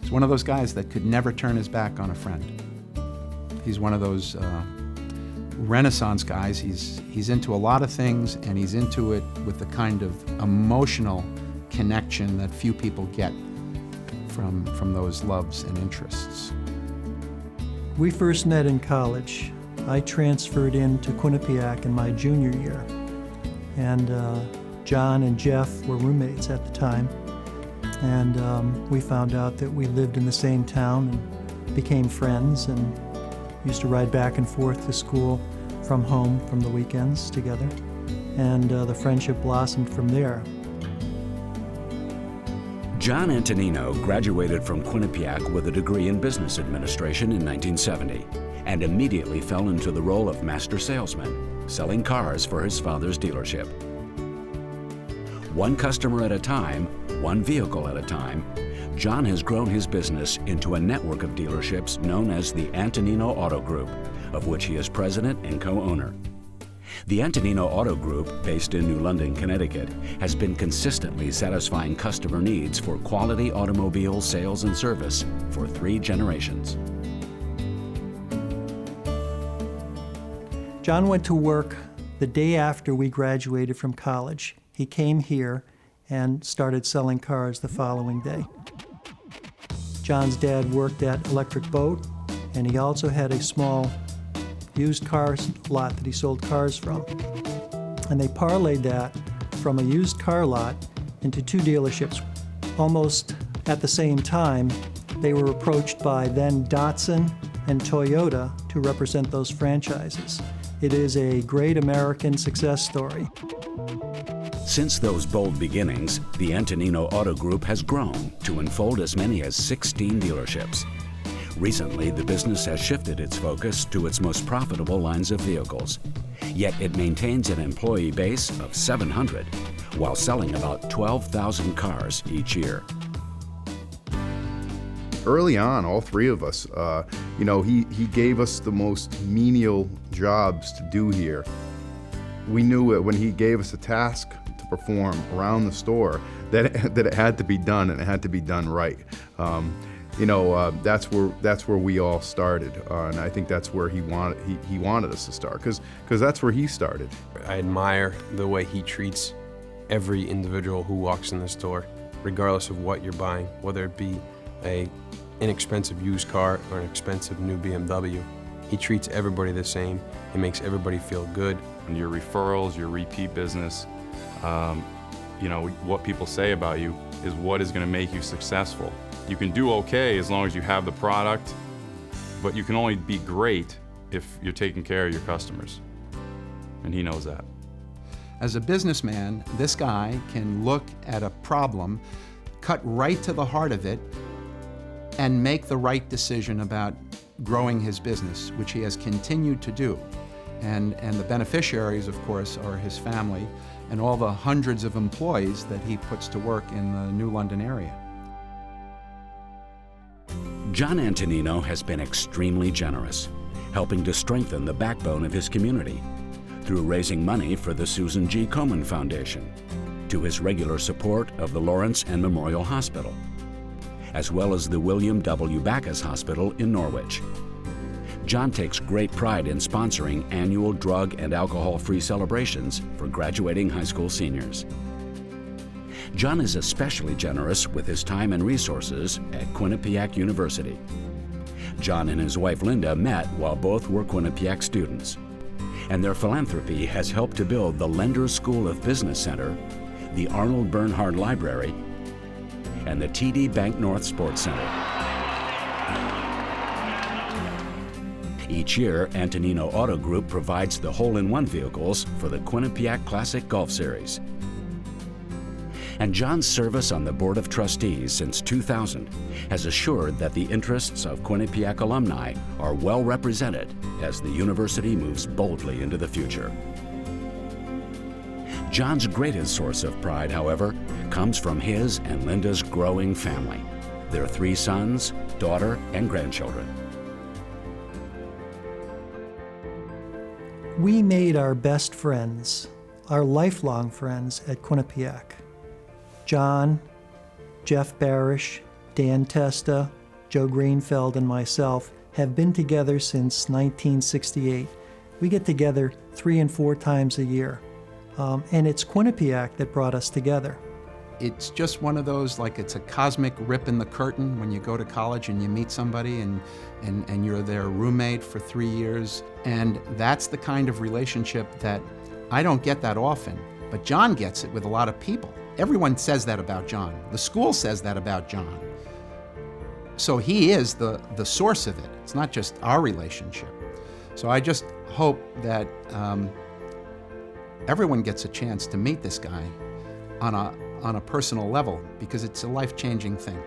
He's one of those guys that could never turn his back on a friend. He's one of those Renaissance guys. He's into a lot of things, and he's into it with the kind of emotional connection that few people get from those loves and interests. We first met in college. I transferred into Quinnipiac in my junior year, and John and Jeff were roommates at the time, and we found out that we lived in the same town and became friends and used to ride back and forth to school from home from the weekends together, and the friendship blossomed from there. John Antonino graduated from Quinnipiac with a degree in business administration in 1970 and immediately fell into the role of master salesman, selling cars for his father's dealership. One customer at a time, one vehicle at a time, John has grown his business into a network of dealerships known as the Antonino Auto Group, of which he is president and co-owner. The Antonino Auto Group, based in New London, Connecticut, has been consistently satisfying customer needs for quality automobile sales and service for 3 generations. John went to work the day after we graduated from college. He came here and started selling cars the following day. John's dad worked at Electric Boat, and he also had a small used car lot that he sold cars from. And they parlayed that from a used car lot into 2 dealerships. Almost at the same time, they were approached by then Datsun and Toyota to represent those franchises. It is a great American success story. Since those bold beginnings, the Antonino Auto Group has grown to unfold as many as 16 dealerships. Recently, the business has shifted its focus to its most profitable lines of vehicles, yet it maintains an employee base of 700 while selling about 12,000 cars each year. Early on, all 3 of us, he gave us the most menial jobs to do here. We knew it when he gave us a task to perform around the store that it had to be done, and it had to be done right. That's where we all started, and I think that's where he wanted us to start, because that's where he started. I admire the way he treats every individual who walks in the store, regardless of what you're buying, whether it be an inexpensive used car or an expensive new BMW. He treats everybody the same. He makes everybody feel good. And your referrals, your repeat business, what people say about you is what is going to make you successful. You can do okay as long as you have the product, but you can only be great if you're taking care of your customers. And he knows that. As a businessman, this guy can look at a problem, cut right to the heart of it, and make the right decision about growing his business, which he has continued to do. And the beneficiaries, of course, are his family and all the hundreds of employees that he puts to work in the New London area. John Antonino has been extremely generous, helping to strengthen the backbone of his community through raising money for the Susan G. Komen Foundation, to his regular support of the Lawrence and Memorial Hospital, as well as the William W. Backus Hospital in Norwich. John takes great pride in sponsoring annual drug and alcohol-free celebrations for graduating high school seniors. John is especially generous with his time and resources at Quinnipiac University. John and his wife Linda met while both were Quinnipiac students, and their philanthropy has helped to build the Lender School of Business Center, the Arnold Bernhard Library, and the TD Bank North Sports Center. Each year, Antonino Auto Group provides the hole-in-one vehicles for the Quinnipiac Classic Golf Series. And John's service on the Board of Trustees since 2000 has assured that the interests of Quinnipiac alumni are well represented as the university moves boldly into the future. John's greatest source of pride, however, comes from his and Linda's growing family, their 3 sons, daughter, and grandchildren. We made our best friends, our lifelong friends at Quinnipiac. John, Jeff Barish, Dan Testa, Joe Greenfeld, and myself have been together since 1968. We get together 3 and 4 times a year. And it's Quinnipiac that brought us together. It's just one of those, like it's a cosmic rip in the curtain when you go to college and you meet somebody and you're their roommate for 3 years. And that's the kind of relationship that I don't get that often, but John gets it with a lot of people. Everyone says that about John. The school says that about John. So he is the source of it. It's not just our relationship. So I just hope that everyone gets a chance to meet this guy on a personal level, because it's a life-changing thing.